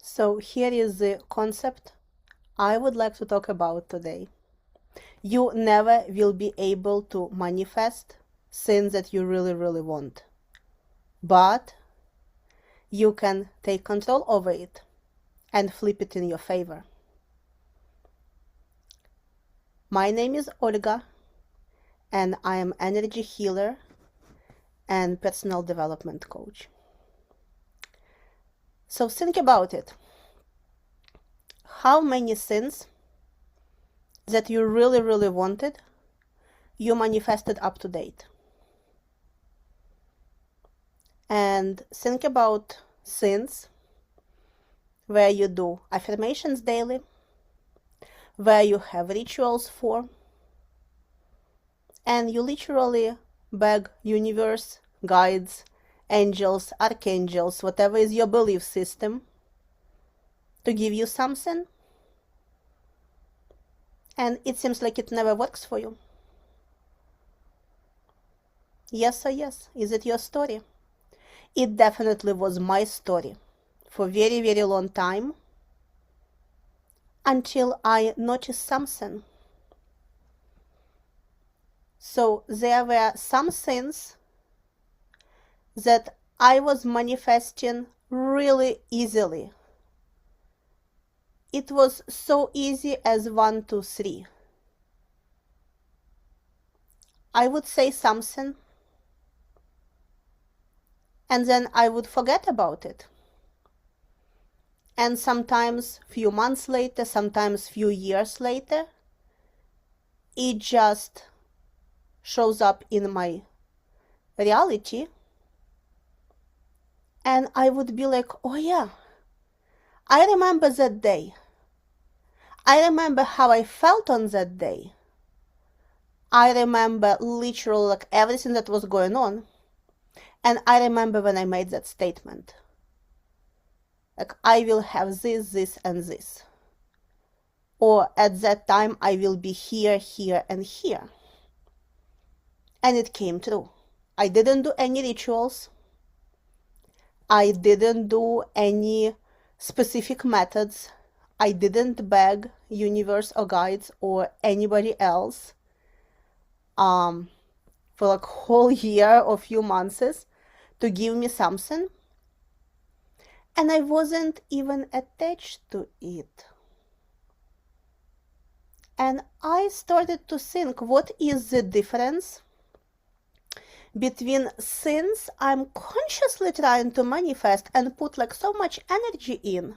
So here is the concept I would like to talk about today. You never will be able to manifest things that you really, really want. But you can take control over it and flip it in your favor. My name is Olga, and I am energy healer and personal development coach. So think about it. How many things that you really, really wanted, you manifested up to date? And think about things where you do affirmations daily, where you have rituals for, and you literally beg universe, guides, angels, archangels, whatever is your belief system, to give you something, and it seems like it never works for you. Yes or yes? Is it your story? It definitely was my story for a very, very long time, until I noticed something. So there were some things that I was manifesting really easily. It was so easy as 1, 2, 3. I would say something, and then I would forget about it. And sometimes few months later, sometimes few years later, it just shows up in my reality, and I would be like, oh yeah, I remember that day. I remember how I felt on that day. I remember literally like everything that was going on. And I remember when I made that statement. Like, I will have this, this, and this. Or at that time, I will be here, here, and here. And it came true. I didn't do any rituals. I didn't do any specific methods. I didn't beg universe or guides or anybody else for like whole year or few months to give me something. And I wasn't even attached to it. And I started to think, what is the difference between things I'm consciously trying to manifest and put like so much energy in,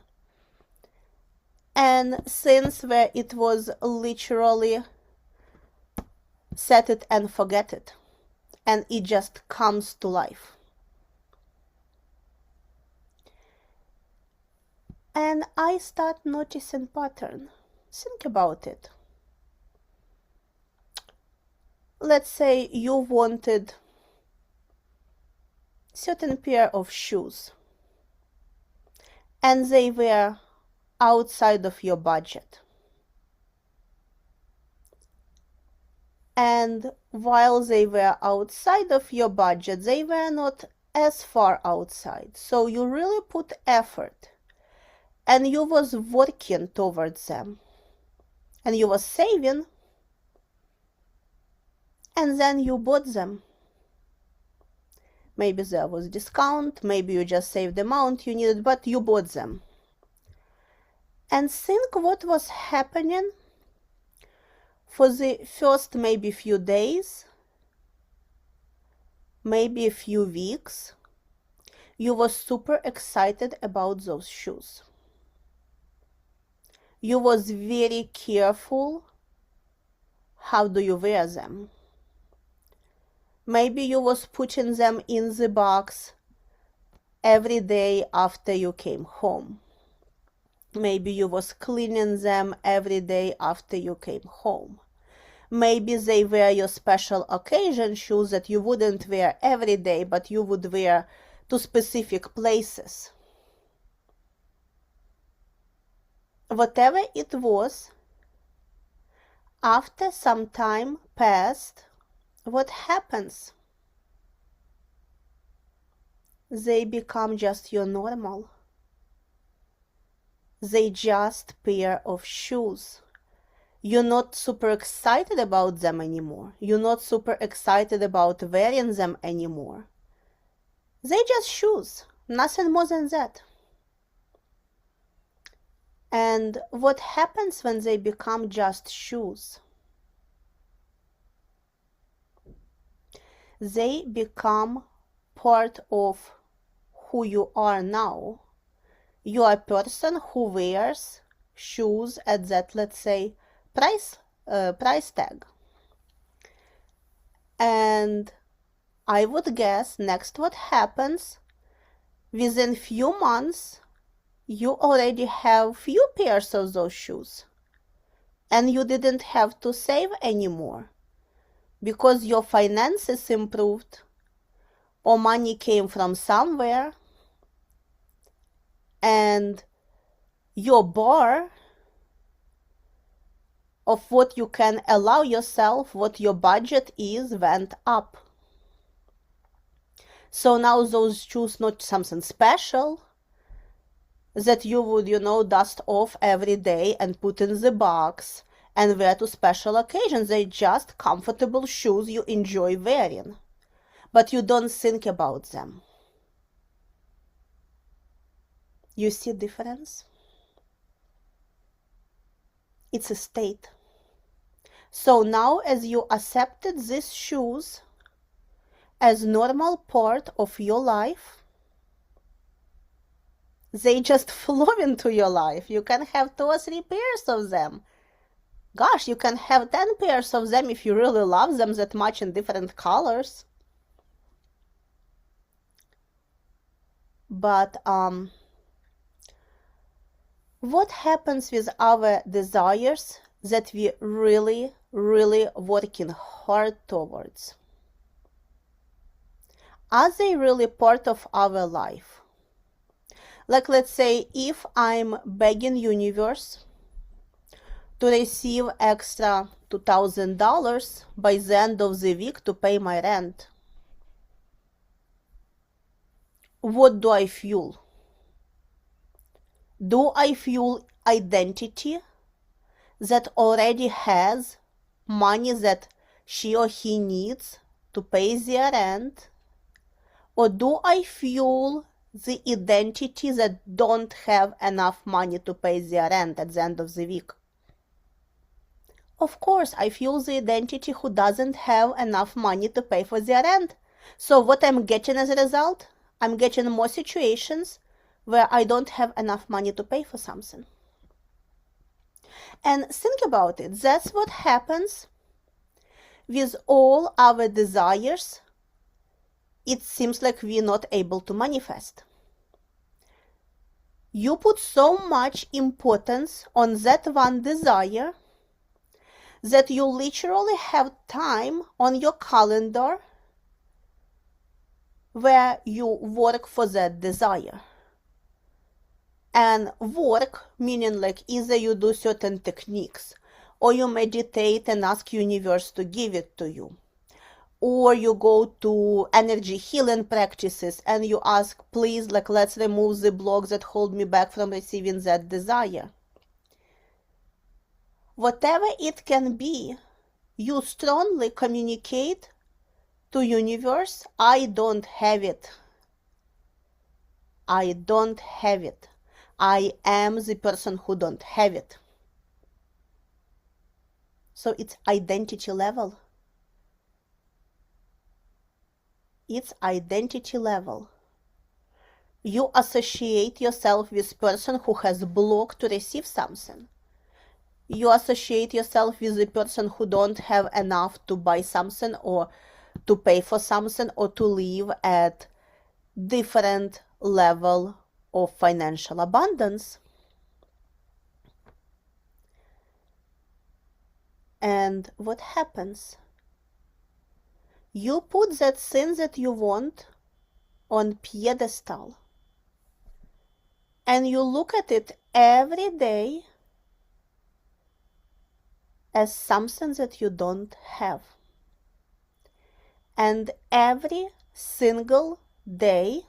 and things where it was literally set it and forget it, and it just comes to life. And I start noticing pattern. Think about it. Let's say you wanted certain pair of shoes, and they were outside of your budget. And while they were outside of your budget, they were not as far outside. So you really put effort, and you was working towards them, and you was saving, and then you bought them. Maybe there was discount, maybe you just saved the amount you needed, but you bought them. And think what was happening for the first maybe few days, maybe a few weeks. You were super excited about those shoes. You was very careful how do you wear them. Maybe you was putting them in the box every day after you came home. Maybe you was cleaning them every day after you came home. Maybe they were your special occasion shoes that you wouldn't wear every day, but you would wear to specific places. Whatever it was, after some time passed, what happens? They become just your normal. They just pair of shoes. You're not super excited about them anymore. You're not super excited about wearing them anymore. They just shoes, nothing more than that. And what happens when they become just shoes? They become part of who you are now. You are a person who wears shoes at that, let's say, price tag. And I would guess next what happens, within few months, you already have few pairs of those shoes. And you didn't have to save anymore because your finances improved or money came from somewhere and your bar of what you can allow yourself, what your budget is, went up. So now those shoes not something special that you would, dust off every day and put in the box and wear to special occasions. They're just comfortable shoes you enjoy wearing, but you don't think about them. You see difference? It's a state. So now as you accepted these shoes as normal part of your life, they just flow into your life. You can have 2 or 3 pairs of them. Gosh, you can have 10 pairs of them if you really love them that much in different colors. But what happens with our desires that we really, really working hard towards? Are they really part of our life? Like, let's say, if I'm begging universe to receive extra $2,000 by the end of the week to pay my rent, what do I feel? Do I feel identity that already has money that she or he needs to pay their rent? Or do I feel the identity that don't have enough money to pay their rent at the end of the week? Of course, I feel the identity who doesn't have enough money to pay for their rent. So what I'm getting as a result? I'm getting more situations where I don't have enough money to pay for something. And think about it. That's what happens with all our desires. It seems like we're not able to manifest. You put so much importance on that one desire that you literally have time on your calendar where you work for that desire. And work, meaning like either you do certain techniques, or you meditate and ask universe to give it to you, or you go to energy healing practices and you ask, please, like, let's remove the blocks that hold me back from receiving that desire. Whatever it can be, you strongly communicate to universe, I don't have it. I don't have it. I am the person who don't have it. So it's identity level. It's identity level. You associate yourself with person who has block to receive something. You associate yourself with the person who don't have enough to buy something or to pay for something or to live at different level of financial abundance. And what happens? You put that thing that you want on pedestal and you look at it every day as something that you don't have. And every single day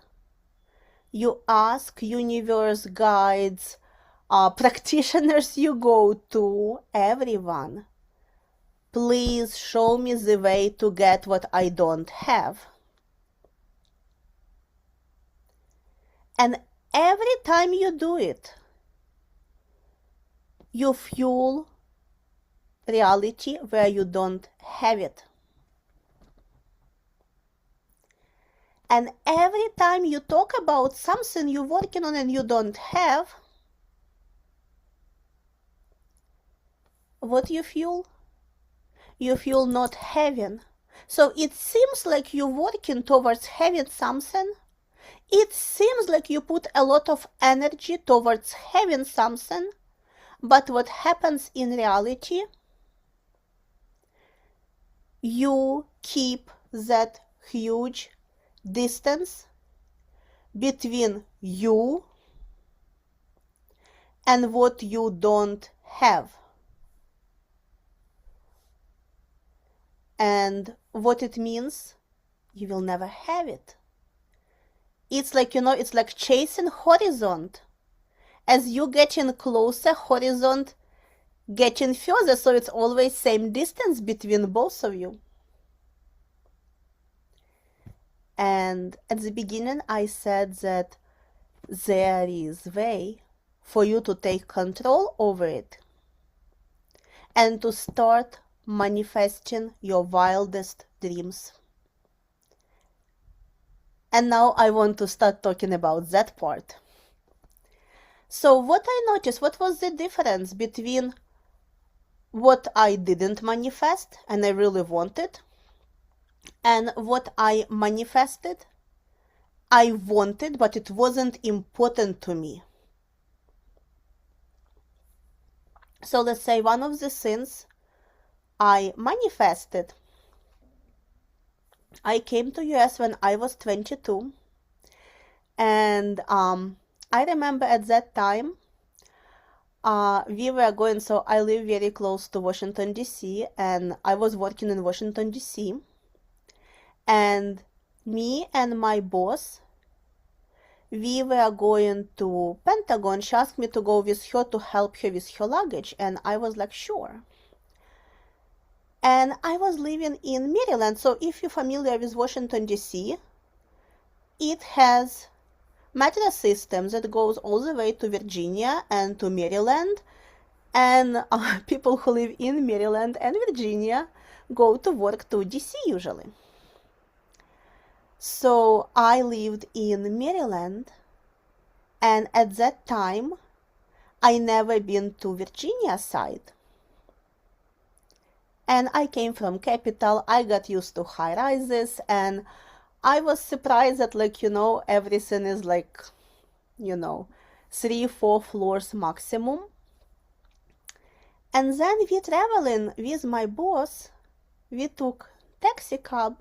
you ask universe, guides, practitioners you go to, everyone. Please show me the way to get what I don't have. And every time you do it, you fuel reality where you don't have it. And every time you talk about something you're working on and you don't have, what you fuel? You fuel not having. So it seems like you're working towards having something. It seems like you put a lot of energy towards having something. But what happens in reality? You keep that huge distance between you and what you don't have. And what it means, you will never have it. It's like, it's like chasing horizon. As you getting closer, horizon getting further, so it's always same distance between both of you. And at the beginning, I said that there is a way for you to take control over it and to start manifesting your wildest dreams. And now I want to start talking about that part. So what I noticed, what was the difference between what I didn't manifest and I really wanted, and what I manifested, I wanted, but it wasn't important to me. So let's say one of the things I manifested, I came to US when I was 22, and I remember at that time we were going, so I live very close to Washington DC, and I was working in Washington DC, and me and my boss, we were going to Pentagon. She asked me to go with her to help her with her luggage, and I was like, sure. And I was living in Maryland, so if you're familiar with Washington DC, it has metro systems that goes all the way to Virginia and to Maryland, and people who live in Maryland and Virginia go to work to DC usually. So I lived in Maryland, and at that time I never been to Virginia side. And I came from capital, I got used to high rises, and I was surprised that, like, everything is like, 3-4 floors maximum. And then we traveling with my boss, we took taxi cab,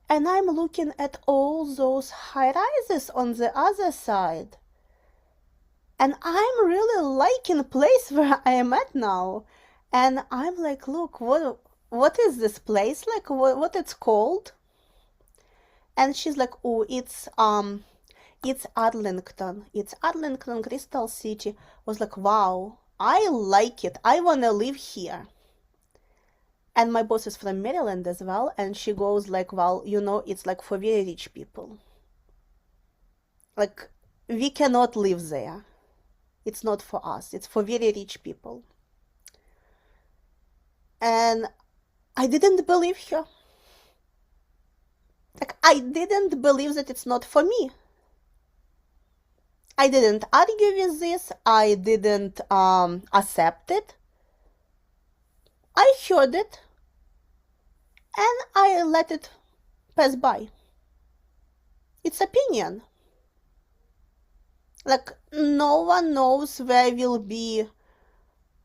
and I'm looking at all those high rises on the other side. And I'm really liking the place where I am at now. And I'm like, look, what is this place? Like, what it's called? And she's like, oh, it's Arlington. It's Arlington, Crystal City. I was like, wow, I like it. I want to live here. And my boss is from Maryland as well. And she goes like, well, it's like for very rich people. Like, we cannot live there. It's not for us. It's for very rich people. And I didn't believe her. Like, I didn't believe that it's not for me. I didn't argue with this. I didn't accept it. I heard it, and I let it pass by. It's opinion. Like, no one knows where we'll be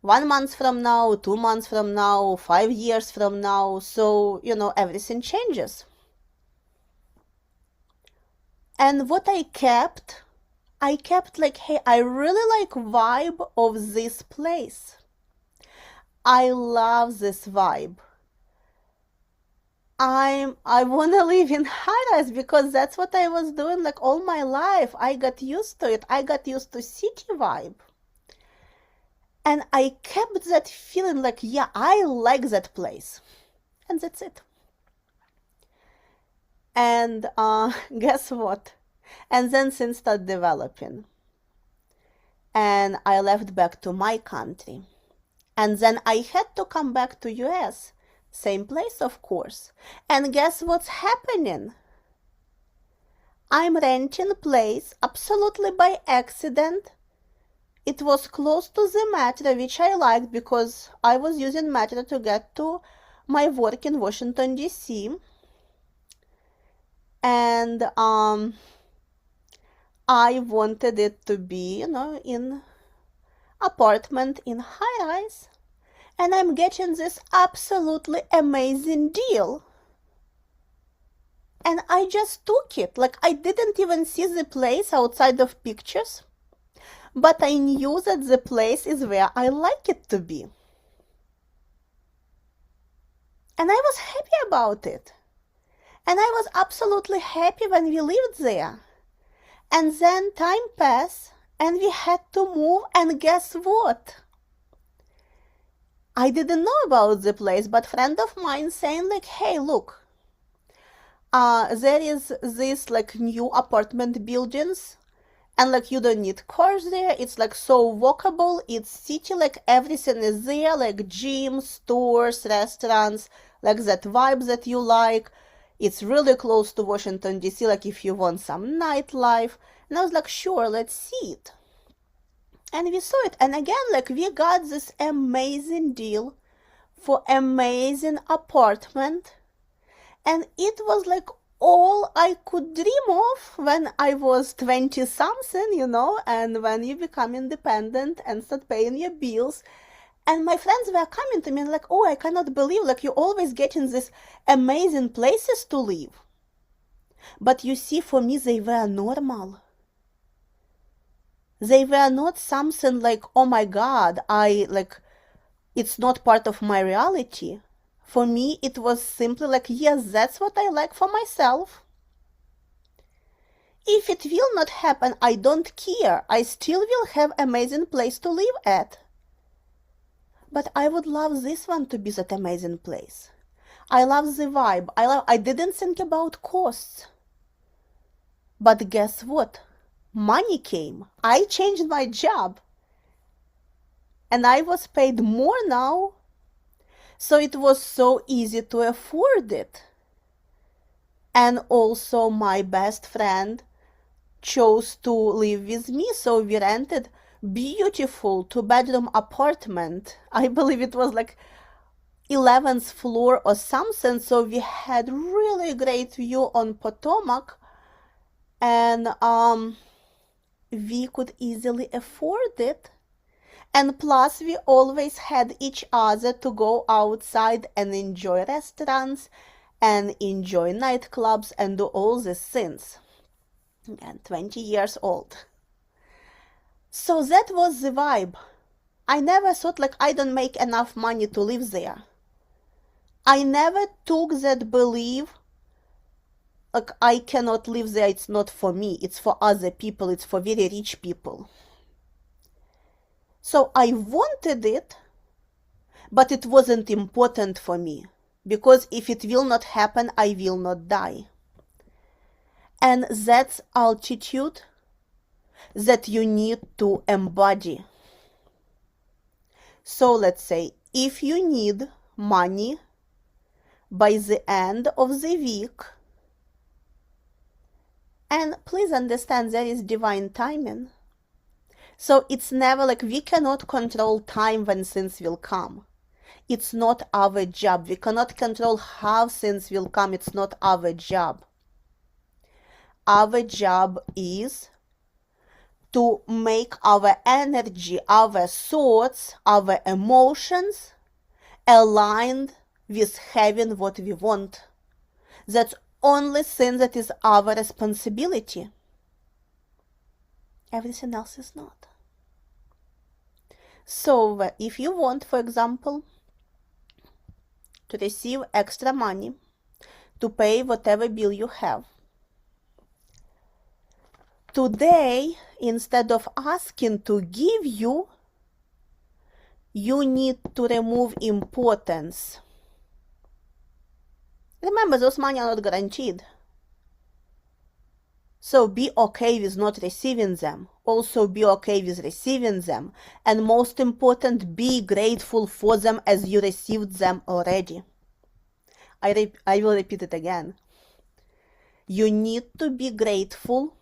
1 month from now, 2 months from now, 5 years from now. So, everything changes. And what I kept like, hey, I really like vibe of this place. I love this vibe. I want to live in high-rise because that's what I was doing like all my life. I got used to it. I got used to city vibe. And I kept that feeling like, yeah, I like that place. And that's it. And guess what? And then things started developing. And I left back to my country. And then I had to come back to US. Same place, of course. And guess what's happening? I'm renting a place absolutely by accident. It was close to the metro, which I liked because I was using metro to get to my work in Washington, D.C. And I wanted it to be, in apartment in high rise. And I'm getting this absolutely amazing deal. And I just took it. Like, I didn't even see the place outside of pictures. But I knew that the place is where I like it to be. And I was happy about it. And I was absolutely happy when we lived there. And then time passed and we had to move, and guess what? I didn't know about the place, but a friend of mine saying like, hey, look, there is this like new apartment buildings, and like you don't need cars there. It's like so walkable. It's city, like everything is there, like gyms, stores, restaurants, like that vibe that you like. It's really close to Washington, D.C., like if you want some nightlife. And I was like, sure, let's see it. And we saw it. And again, like we got this amazing deal for amazing apartment. And it was like all I could dream of when I was 20 something, and when you become independent and start paying your bills. And my friends were coming to me and like, oh, I cannot believe, like, you always getting these amazing places to live. But you see, for me, they were normal. They were not something like, oh my God, it's not part of my reality. For me, it was simply like, yes, that's what I like for myself. If it will not happen, I don't care. I still will have amazing place to live at. But I would love this one to be that amazing place. I love the vibe. I didn't think about costs. But guess what? Money came. I changed my job. And I was paid more now. So it was so easy to afford it. And also my best friend chose to live with me, so we rented beautiful 2-bedroom apartment. I believe it was like 11th floor or something, so we had really great view on Potomac, and we could easily afford it. And plus we always had each other to go outside and enjoy restaurants and enjoy nightclubs and do all these things. And 20 years old. So that was the vibe. I never thought like I don't make enough money to live there. I never took that belief like I cannot live there, it's not for me, it's for other people, it's for very rich people. So I wanted it, but it wasn't important for me, because if it will not happen, I will not die. And that's altitude that you need to embody. So let's say if you need money by the end of the week, and please understand there is divine timing. So it's never like we cannot control time when things will come. It's not our job. We cannot control how things will come. It's not our job. Our job is to make our energy, our thoughts, our emotions aligned with having what we want. That's only thing that is our responsibility. Everything else is not. So if you want, for example, to receive extra money to pay whatever bill you have, today, instead of asking to give you, You need to remove importance. Remember, those money are not guaranteed. So be okay with not receiving them. Also be okay with receiving them. And most important, be grateful for them as you received them already. I will repeat it again. You need to be grateful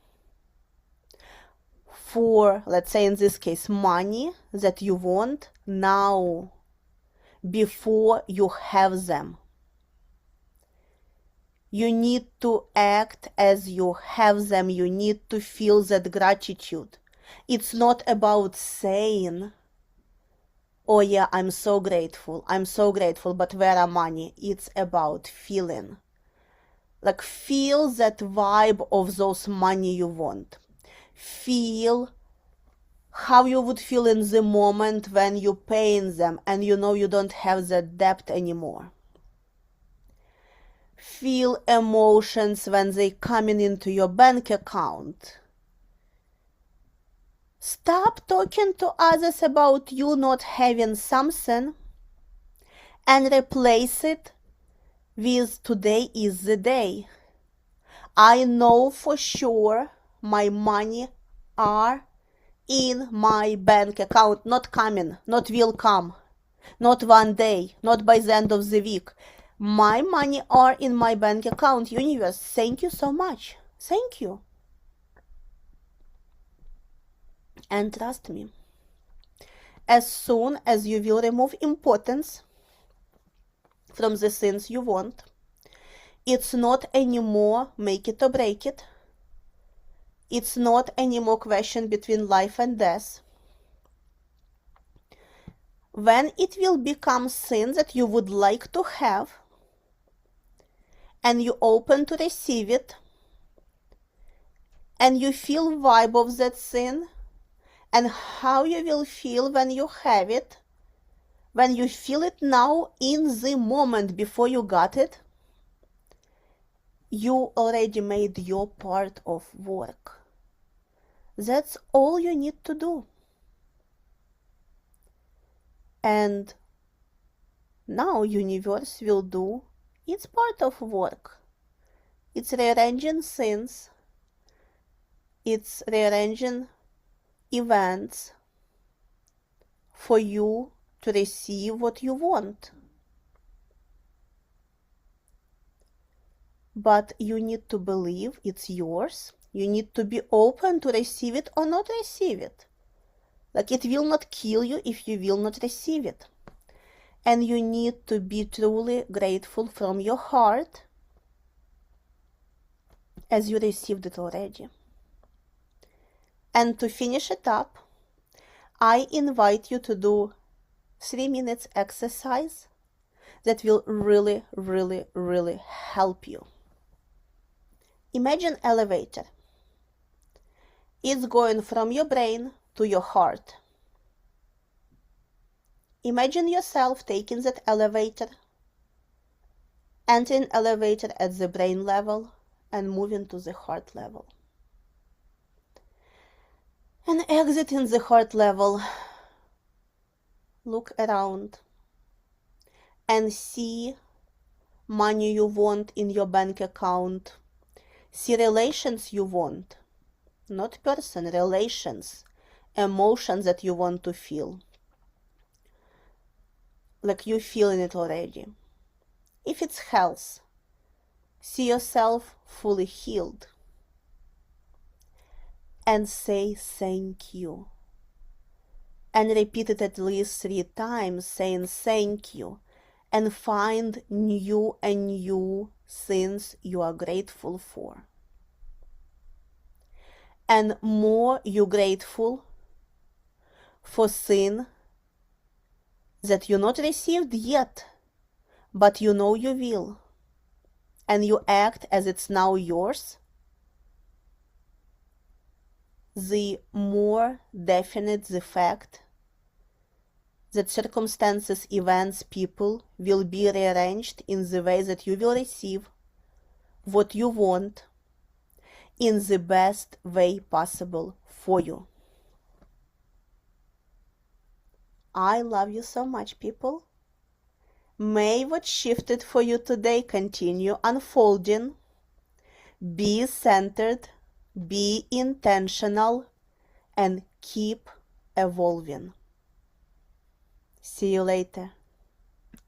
for, let's say in this case, money that you want now, before you have them. You need to act as you have them. You need to feel that gratitude. It's not about saying, oh yeah, I'm so grateful, but where are money? It's about feeling. Like, feel that vibe of those money you want. Feel how you would feel in the moment when you're paying them and you know you don't have that debt anymore. Feel emotions when they coming into your bank account. Stop talking to others about you not having something and replace it with today is the day. I know for sure my money are in my bank account, not coming, not will come, not one day, not by the end of the week. My money are in my bank account. Universe, thank you so much. Thank you. And trust me, as soon as you will remove importance from the things you want, it's not anymore make it or break it. It's not anymore question between life and death. When it will become thing that you would like to have, and you open to receive it, and you feel vibe of that thing, and how you will feel when you have it, when you feel it now in the moment before you got it, you already made your part of work. That's all you need to do. And now universe will do its part of work. It's rearranging things. It's rearranging events for you to receive what you want. But you need to believe it's yours. You need to be open to receive it or not receive it. Like, it will not kill you if you will not receive it. And you need to be truly grateful from your heart as you received it already. And to finish it up, I invite you to do 3 minutes exercise that will really, really, really help you. Imagine elevator. It's going from your brain to your heart. Imagine yourself taking that elevator, entering elevator at the brain level and moving to the heart level. And exiting the heart level, look around and see money you want in your bank account. See relations you want, not person, relations, emotions that you want to feel. Like you feeling it already. If it's health, see yourself fully healed. And say thank you. And repeat it at least 3 times, saying thank you. And find new and new things you are grateful for. And more you're grateful for things that you not received yet, but you know you will, and you act as it's now yours, the more definite the fact that circumstances, events, people will be rearranged in the way that you will receive what you want in the best way possible for you. I love you so much, people. May what shifted for you today continue unfolding. Be centered, be intentional, and keep evolving. See you later.